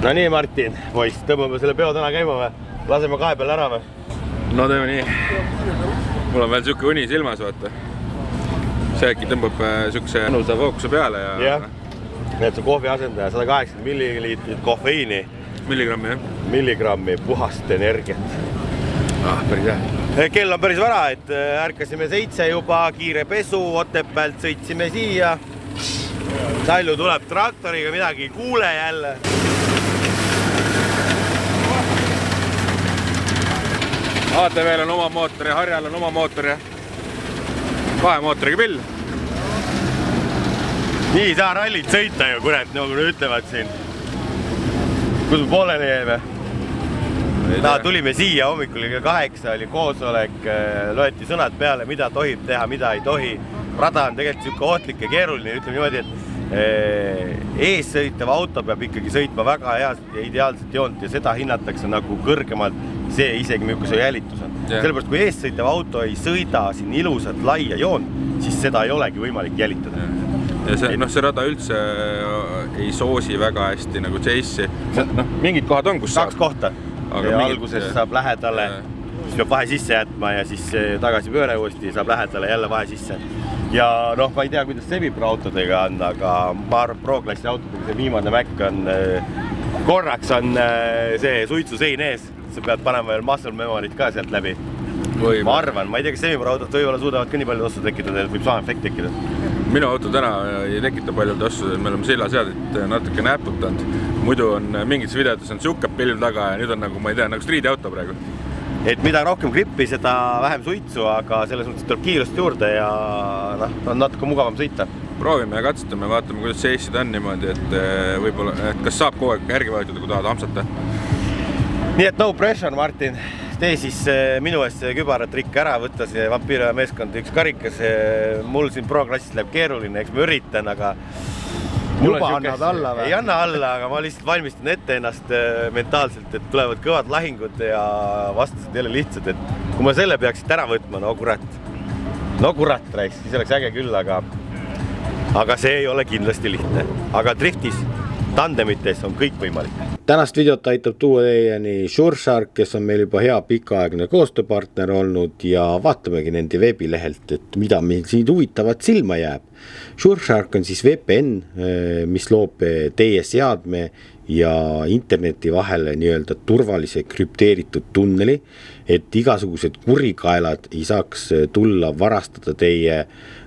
No nii, Martin, poiss, tõmbame selle peo täna käima või? Laseme kahe peale ära või? No teeme nii. Mul on veel siuke uni silmas, vaata. See äkki tõmbab siukse mõnusa fookuse peale ja... Jah, need on kohvi asendaja, 180 milliliitrit kofeiini. Milligrammi, jah? Milligrammi puhast energiat. Päris hea. Kell on päris vara, et ärkasime 7 juba, kiire pesu, Otepäält sõitsime siia. Talju tuleb traktoriga, midagi ei kuule jälle. ATV-l on oma mootor ja Harjal on oma mootor ja 2 mootoriga pill. Nii ei saa rallit sõita ju, kurat, nagu nad ütlevad siin. Kus me pooleli jäime? Tulime siia hommikul 8 oli koosolek, loeti sõnad peale, mida tohib teha, mida ei tohi. Rada on tegelikult siuke ohtlik ja keeruline, ütleme niimoodi, et ees sõitav auto peab ikkagi sõitma väga heast ja ideaalset joont ja seda hinnatakse nagu kõrgemalt, see isegi milline see jälitus on. Sellepärast, kui ees sõitav auto ei sõida siin ilusat laia joont, siis seda ei olegi võimalik jälitada. Ja see rada üldse ei soosi väga hästi nagu Chase'i. Mingid kohad on, kus saab. 2 kohta. Ja alguses saab lähedale, siis peab vahe sisse jätma ja siis tagasi pööre uuesti saab lähedale jälle vahe sisse. Ja ma ei tea, kuidas see Vibra autodega on, aga ma arvan, Pro-klassi autodega see viimane Mac on, korraks on see suitsusein ees. Sa pead panema veel muscle memory't ka sealt läbi. Ma arvan, ma ei tea, kas see Vibra autod võivad suudavad ka nii palju tossu tekitada, et võib sama efekt tekkida. Minu auto täna ei tekita palju tossu, me oleme sillaseadit natuke näputanud. Muidu on mingites videotes on siuke pilv taga ja nüüd on nagu, ma ei tea, nagu striidiauto praegu. Et mida rohkem grippi, seda vähem suitsu, aga selles mõttes tuleb kiirust juurde ja on natuke mugavam sõita. Proovime ja katsetame, vaatame, kuidas see Eesti on niimoodi, et võib-olla, et kas saab kogu aeg järgi vajutada, kui tahad hamsata. Nii et no pressure, Martin. Tee siis minu eest kübaratrikk ära, võtta see Vampiire Meeskond üks karikas. Mul siin Pro-klassis läheb keeruline, eks ma üritan, aga... Juba annad alla või? Ei anna alla, aga ma lihtsalt valmistan ette ennast mentaalselt, et tulevad kõvad lahingud ja vastased jälle lihtsad, et kui ma selle peaksid ära võtma, no kurat, rääks, siis oleks äge küll, aga see ei ole kindlasti lihtne. Aga driftis, tandemites on kõik võimalik. Tänast videot aitab tuua teieni SureShark, kes on meil juba hea pikaaegne koostööpartner olnud ja vaatamegi nende veebilehelt, et mida meil siin huvitavat silma jääb. SureShark on siis VPN, mis loob teie seadme ja interneti vahele nii-öelda turvalise krüpteeritud tunneli, et igasugused kurikaelad ei saaks tulla varastada teie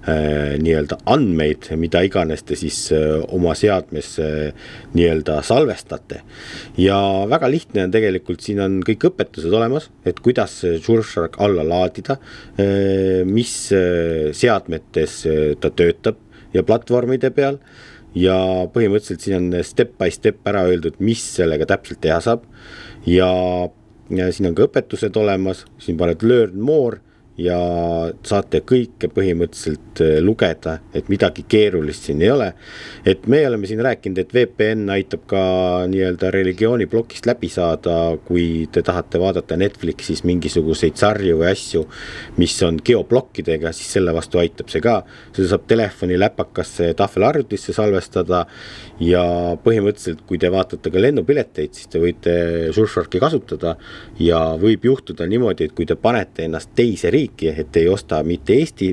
nii-öelda andmeid, mida iganes te siis oma seadmes nii-öelda salvestate. Ja väga lihtne on tegelikult, siin on kõik õpetused olemas, et kuidas SureShark alla laadida, mis seadmetes ta töötab ja platvormide peal. Ja põhimõtteliselt siin on step by step ära öeldud, mis sellega täpselt teha saab. Ja siin on ka õpetused olemas, siin paned learn more ja saate kõike põhimõtteliselt lugeda, et midagi keerulist siin ei ole. Et me oleme siin rääkinud, et VPN aitab ka nii-öelda religiooni blokist läbi saada, kui te tahate vaadata Netflixis mingisuguseid sarju või asju, mis on geoblokkidega, siis selle vastu aitab see ka. Seda saab telefoni läpakasse tahvelarvutisse salvestada ja põhimõtteliselt, kui te vaatate ka lennupileteid, siis te võite SureSharki kasutada ja võib juhtuda niimoodi, et kui te panete ennast teise riiki, et ei osta mitte Eesti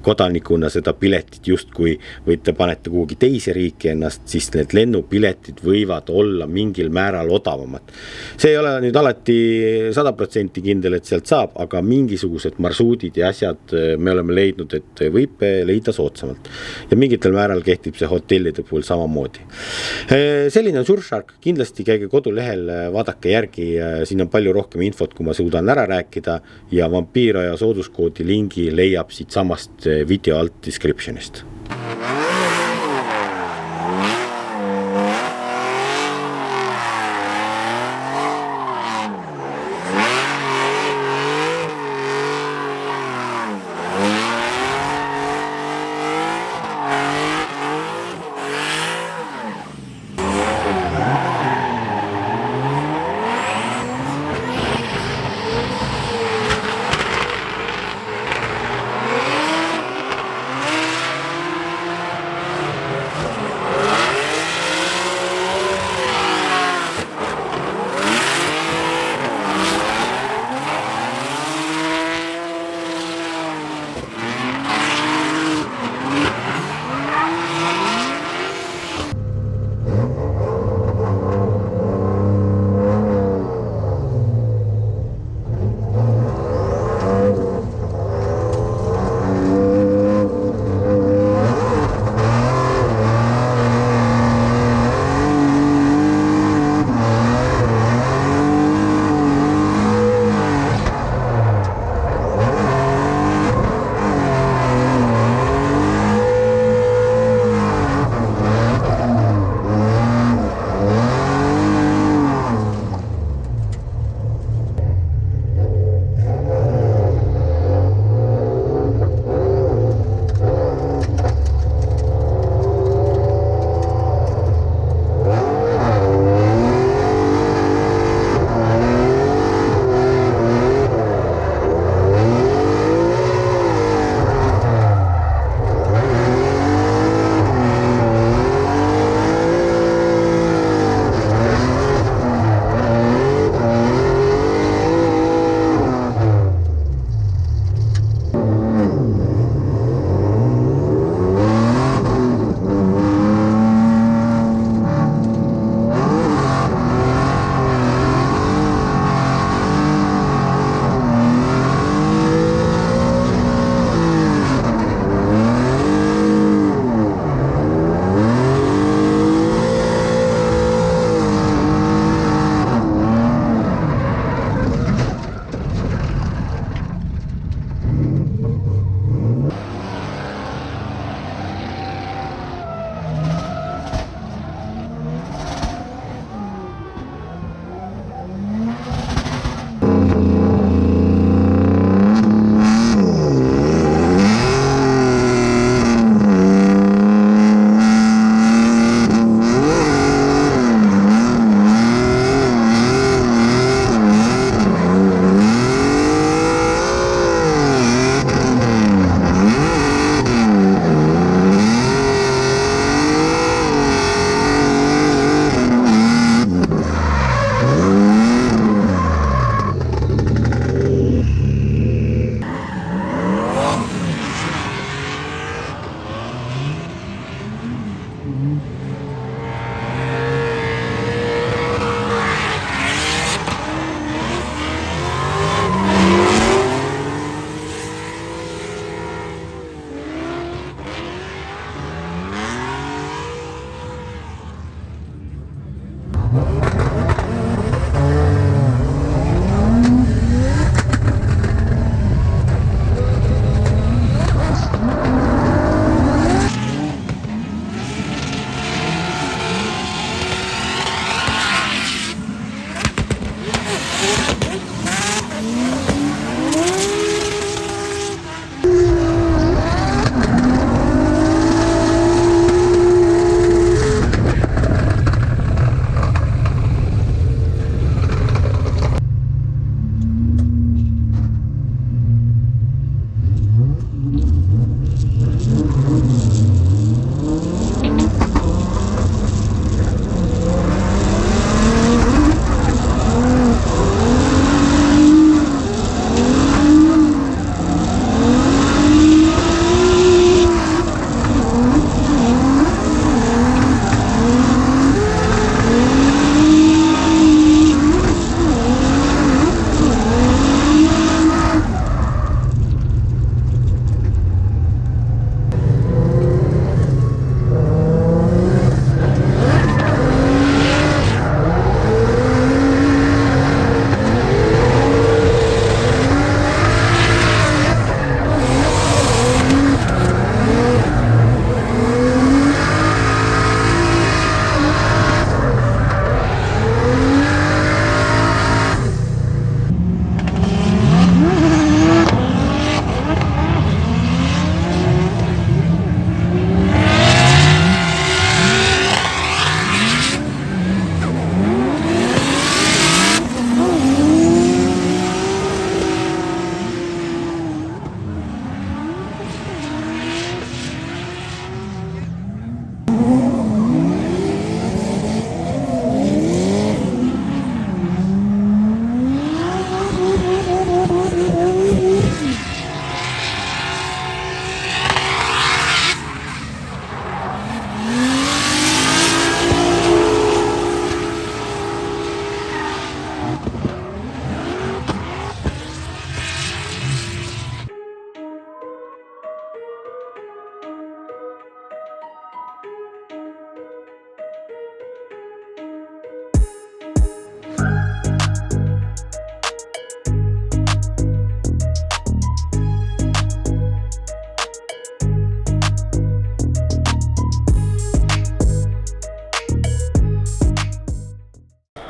kodanikuna seda piletit justkui, või te panete kuhugi teise riiki ennast, siis need lennupiletid võivad olla mingil määral odavamad. See ei ole nüüd alati 100% kindel, et sealt saab, aga mingisugused marsruudid ja asjad me oleme leidnud, et võib leida soodsamalt. Ja mingitel määral kehtib see hotellide puhul samamoodi. Selline on SureShark, kindlasti käige kodulehel, vaadake järgi, siin on palju rohkem infot, kui ma suudan ära rääkida ja Vampiire ja sooduskoodi lingi leiab siit samast video alt descriptionist.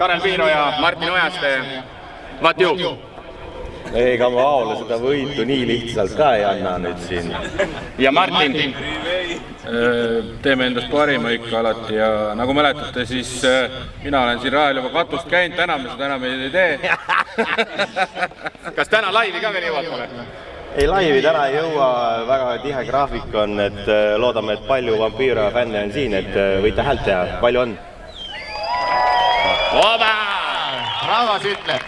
Karel Piiro ja Martin Ojaste, what you? Ega ma Aole seda võitu nii lihtsalt ka ei anna nüüd siin. Ja Martin? Teeme endast parima ikka alati ja nagu mäletate, siis mina olen siin rajal juba katust käinud, täna me seda enam ei tee. Kas täna laivi ka veel jõuatame? Ei, laivi täna ei jõua, väga tihe graafik on, et loodame, et palju Vampiro fänne on siin, et võite häält teha, palju on? Oba! Rahvas ütleb!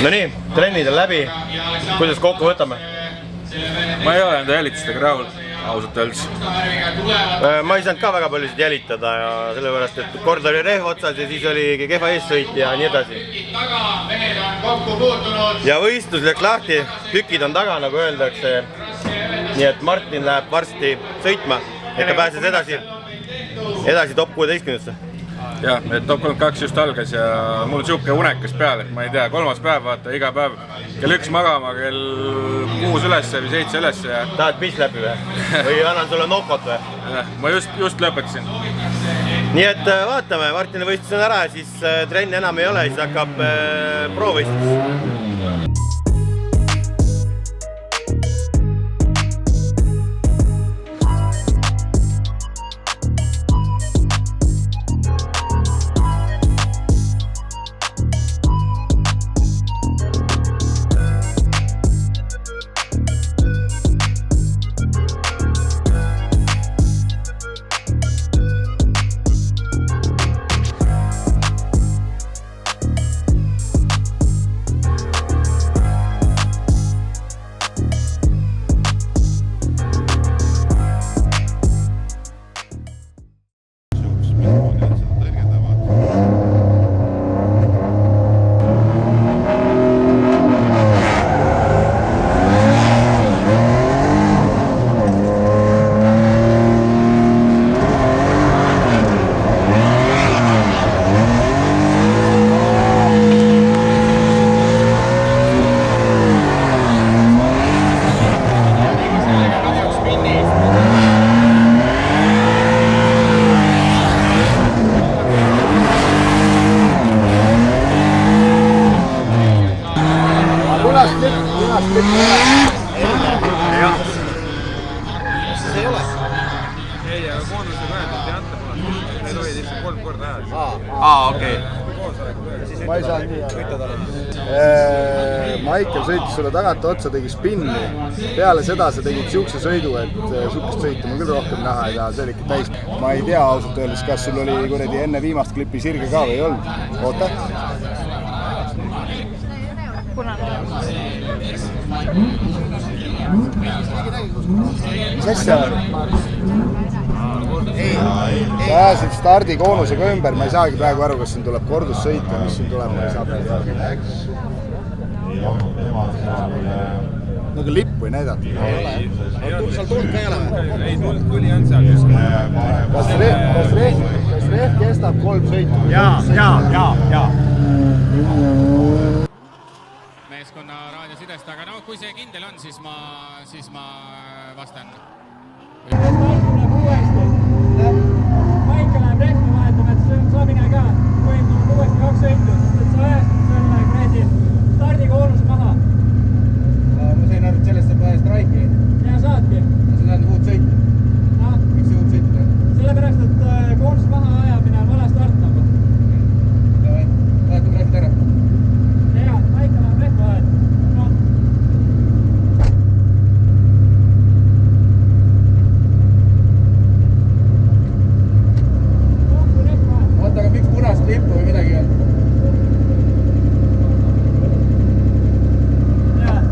No nii, trennid on läbi, kuidas kokku võtame? Ma ei ole enda jälitustega rahul, ausalt öeldes. Ma ei saanud ka väga palju jälitada ja sellepärast, et kord oli rehv otsas ja siis oli kehva eessõit ja nii edasi. Ja võistlus läks lahti, tükid on taga, nagu öeldakse. Nii et Martin läheb varsti sõitma, et ta pääses edasi top 16-sse. Jah, et top 32 just algas ja mul on siuke unekas peal, et ma ei tea, 3. päev vaata, iga päev kell 1 magama, kell 6 ülesse või 7 ülesse ja... Tahad pist läbi või annan sulle nokot või? Ma just lõpetasin. Nii et vaatame, Martini võistlus on ära, siis trenni enam ei ole, siis hakkab provõistlus. okei. ma ei saanud nii. Maicel sõitis sulle tagant otsa, tegi spinni. Peale seda sa tegid siukse sõidu, et siukest sõitu ma küll rohkem näha ei taha, see oli ikka täis. Ma ei tea ausalt öeldes, kas sul oli kuradi enne viimast klipi sirge ka või ei olnud. Oota. Mis asja on? Sa ajasid stardikoonusega ümber, ma ei saagi praegu aru, kas siin tuleb kordussõit või mis siin tuleb, ma ei saa praegu aru. Nagu lippu ei näidata. Seal tuld ka ei ole? Ei, tuli on seal. Kas rehv kestab 3 sõitu? Jaa. Meeskonna raadiosidest, aga no kui see kindel on, siis ma vastan. Maicel läheb rehvi vahetama, et saa mine ka. Tohib tuleb uuesti 2 sõitu, sest et sa ajastad selle kuradi stardikoonuse maha. Ma sain aru, et sellest saab vaja straiki. Ja saadki. See tähendab uut sõitu. Miks see uut sõitu teha? Sellepärast, et koonuse maha ajamine on vale start nagu. Vahetab rehvid ära. Jaa, Maicel läheb rehvi vahetama. Oota, aga miks punast lippu või midagi ei olnud?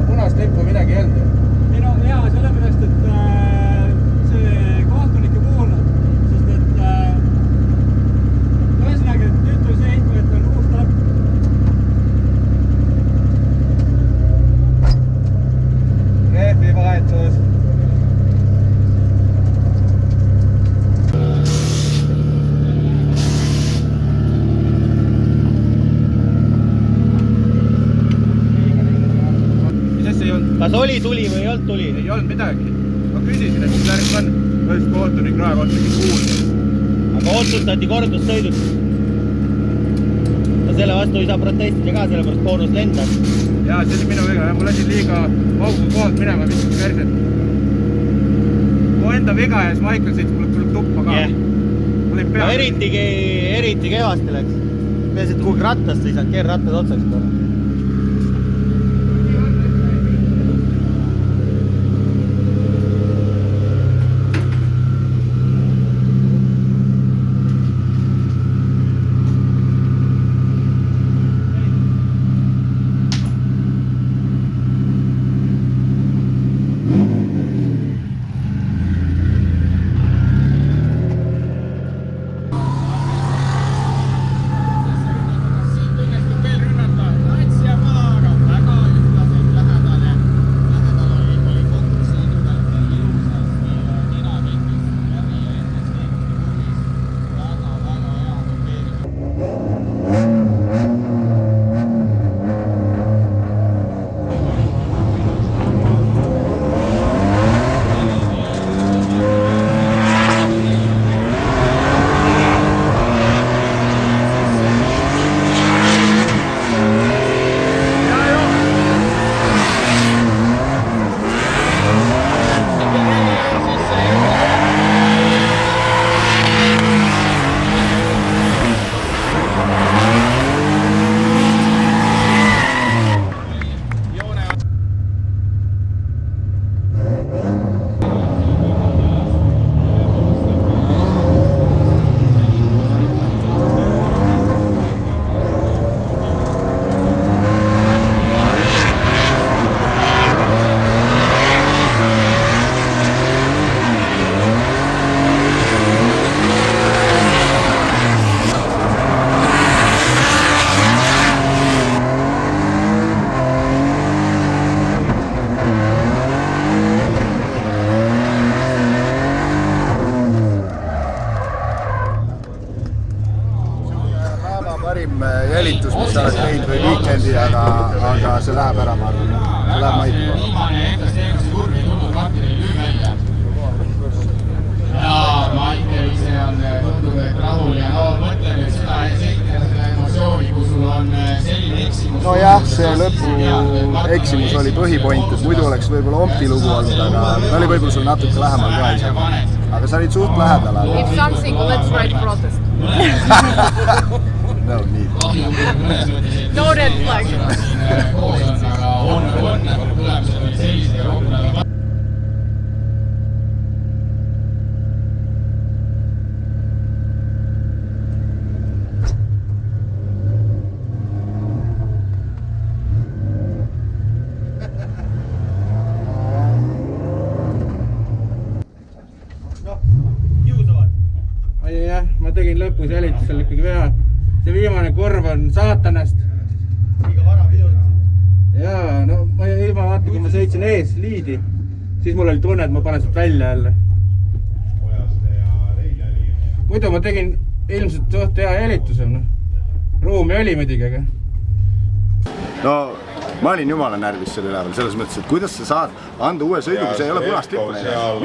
Punast lippu või midagi ei olnud? Ei no jaa, sellepärast, et see kohtunik ei kuulnud, sest et ühesõnaga, et nüüd tuli see info, et on uus start. Rehvi vahetus. Kas oli tuli või ei olnud tuli? Ei olnud midagi. Ma küsisin, et mis värk on. Mõnes kohtunik raekohtagi kuulda. Aga otsustati kordussõidut. Ja selle vastu ei saa protestida ka, sellepärast boonus lendas. Jaa, see oli minu viga. Ma lasin liiga paugu kohalt minema, viskas perset. Mu enda viga ja siis Maicel sõitis mulle küll tuppa ka. No eriti kehvasti läks. Peaasi, et kuhugi rattast ei saanud keerrattad otsaks korra. jälitus, mis sa oled teinud või weekendi, aga see läheb ära, ma arvan. See läheb Maicel. Ja Maicel ise on tundub, et rahul ja no mõtle nüüd seda emotsiooni, kui sul on selline eksimus. Nojah, see lõpu eksimus oli põhipoint, et muidu oleks võib-olla Omti lugu olnud, aga ta oli võib-olla sul natuke lähemal ka isegi. Aga sa olid suht lähedal. If something, let's write protest. No nii. No red flag. aga on tulemused olid sellised ja rohkem lähevad. jah, ma tegin lõpus jälitusel ikkagi vea. See viimane korv on saatanast. Liiga vara pidurdasid. Jaa, no ma ilma vaata, kui ma sõitsin ees liidi, siis mul oli tunne, et ma panen sealt välja jälle. Muidu ma tegin ilmselt suht hea jälituse. Ruumi oli muidugi, aga... No ma olin jumala närvis selle üleval, selles mõttes, et kuidas sa saad anda uue sõidu, kui see ei ole punast lippu näidanud.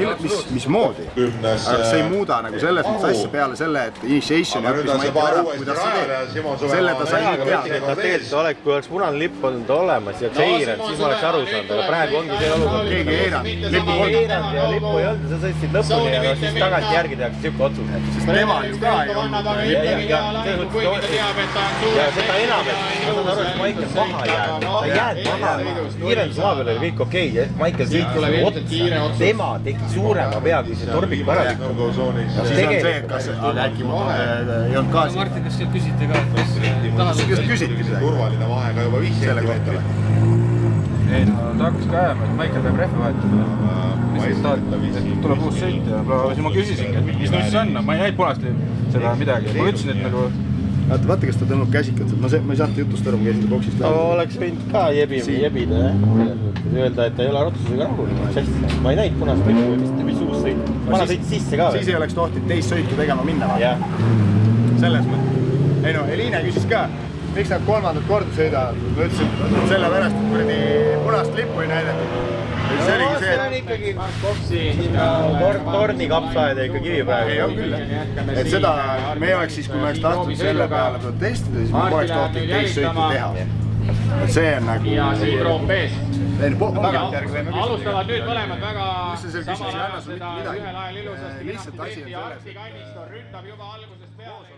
Mismoodi? Aga see ei muuda nagu selles mõttes asja peale selle, et initiationi õppis Maicel ära, kuidas sa teed. Selle ta sai nüüd teada. Tegelikult, kui oleks punane lipp olnud olemas ja eiranud, siis ma oleks aru saanud, aga praegu ongi see olukord. Keegi eiranud. Keegi eiranud ja lippu ei olnud, sa sõitsid lõpuni ja siis tagant järgi tehakse siuke otsus. Sest tema ju ka ei olnud. Ja seda enam, et ma saan aru, et Maicel maha jääb. Kiirendus maa peal oli kõik okei, Maicel sõitis otsa, tema tegi suurema pea, kui see torbik ära lükub. Siis on see, et kas äkki ei olnud ka siin. Martin, kas seal küsite ka, et kas tahad? Kas küsitki midagi? Turvaline vahe ka juba 5 sentimeetrit. Ei, no ta hakkas ka ajama, et Maicel peab rehve vahetama. Tuleb uus sõit ja siis ma küsisingi, et mis nüüd see on, ma ei näinud punast seda midagi. Ma ütlesin, et nagu... Vaata, kas ta tõmbab käsikat, ma ei saanud jutust aru, ma käisin ta boksist läbi. Oleks võinud ka jebida, öelda, et ta ei ole rotusega rahul. Ma ei näinud punast lippu, mis uus sõit. Vana sõit sisse ka. Siis ei oleks tohtinud teist sõitu tegema minna vaata. Selles mõttes. Ei no, Eliine küsis ka, miks nad 3. korda sõidavad. Ma ütlesin, et selle pärast, et kuradi punast lippu ei näidatud. See oligi see, et ikkagi torni kapsaaed ja ikka kivi praegu. Ei, on küll. Et seda, me oleks siis, kui me oleks tahtnud selle peale protestida, siis me poleks tohtinud teist sõitu teha. Et see on nagu... Ja siin Roop ees. Alustavad nüüd mõlemad väga samal ajal seda ühel ajal ilusasti lihtsalt asi on selles. Arti Kallistor ründab juba algusest peale.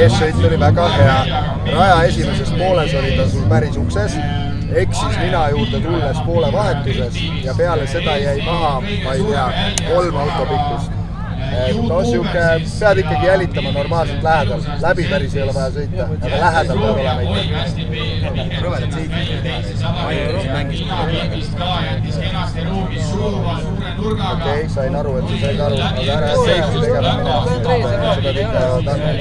Eessõit oli väga hea. Raja esimeses pooles oli ta sul päris ukses, eksis nina juurde tulles poole vahetuses ja peale seda jäi maha, ma ei tea, 3 autopikkust. No siuke, pead ikkagi jälitama normaalselt lähedal. Läbi päris ei ole vaja sõita, aga lähedal peab olema ikka. Rõvedad sõitmine teha, siis mängis okei, sain aru, et sa said aru, aga ära safety tegema mina. Sa pead ikka tarned.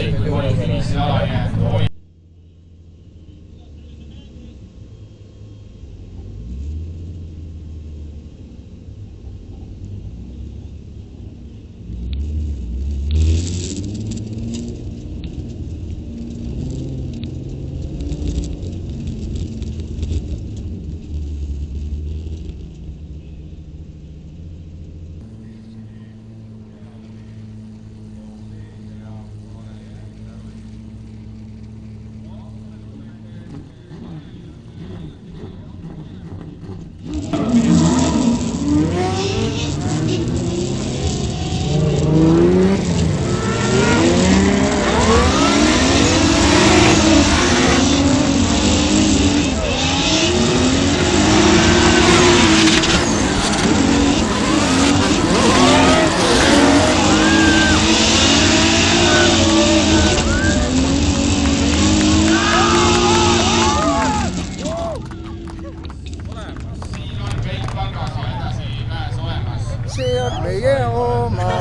See on meie oma,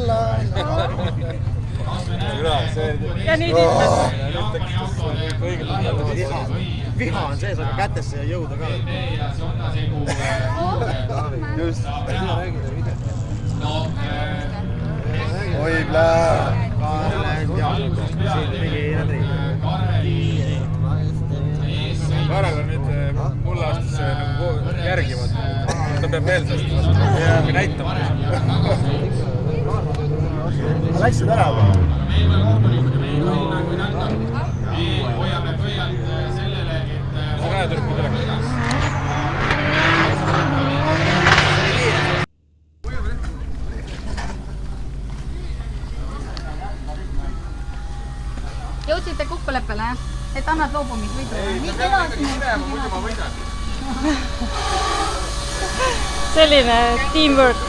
la. Ja nüüd ütles. Viha on sees, aga kätesse ja jõuda ka. Just. Oi, plää. Karel on nüüd mulle aastasse järgivad. Ta peab veel sellest näitama. Läksid ära või? hoiame pöialt sellele, et jõudsite kokkuleppele, et annad loobumisvõidu? muidu ma võidan. Selline teamwork.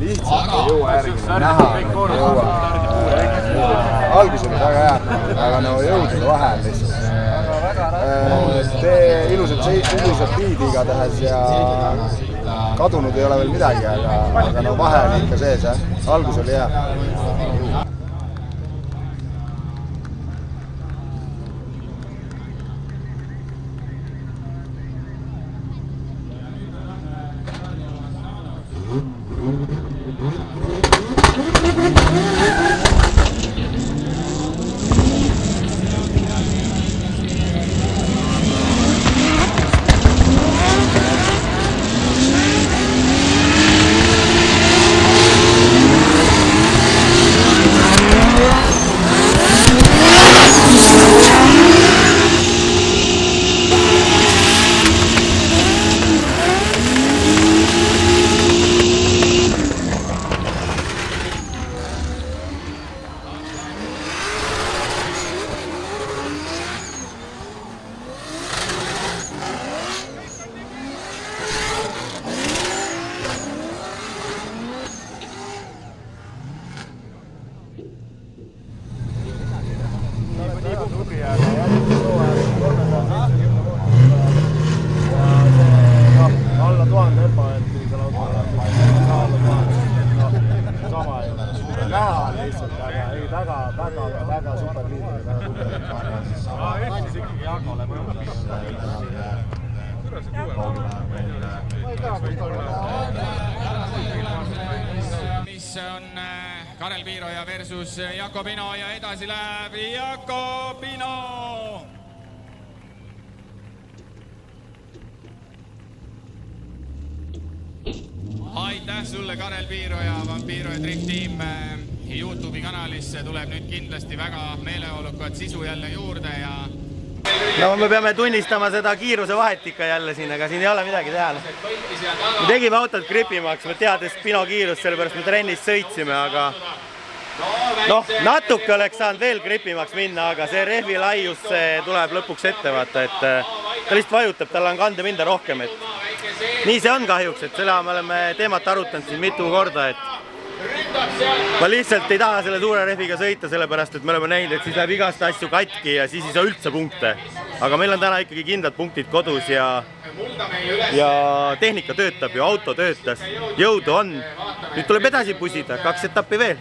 Lihtsalt ei jõua järgi näha, ei jõua. Algus oli väga hea, aga no jõudude vahe on lihtsalt. Tee ilusat biidi igatahes ja kadunud ei ole veel midagi, aga no vahe oli ikka sees, jah. Algus oli hea. mis on Karel Piiroja versus Jakobino ja edasi läheb Jakobino. Aitäh sulle, Karel Piiroja, Vampiro ja Drift Team. YouTube'i kanalisse tuleb nüüd kindlasti väga meeleolukat sisu jälle juurde ja no me peame tunnistama seda kiiruse vahet ikka jälle siin, aga siin ei ole midagi teha. Me tegime autot gripimaks, me teades Pino kiirust, sellepärast me trennis sõitsime, aga noh, natuke oleks saanud veel gripimaks minna, aga see rehvi laius tuleb lõpuks ette, vaata, et ta lihtsalt vajutab, tal on kandepinda rohkem, et nii see on kahjuks, et seda me oleme teemat arutanud siin mitu korda, et ma lihtsalt ei taha selle suure rehviga sõita, sellepärast et me oleme näinud, et siis läheb igast asju katki ja siis ei saa üldse punkte. Aga meil on täna ikkagi kindlad punktid kodus ja tehnika töötab ju, auto töötas, jõudu on. Nüüd tuleb edasi pusida, 2 etappi veel.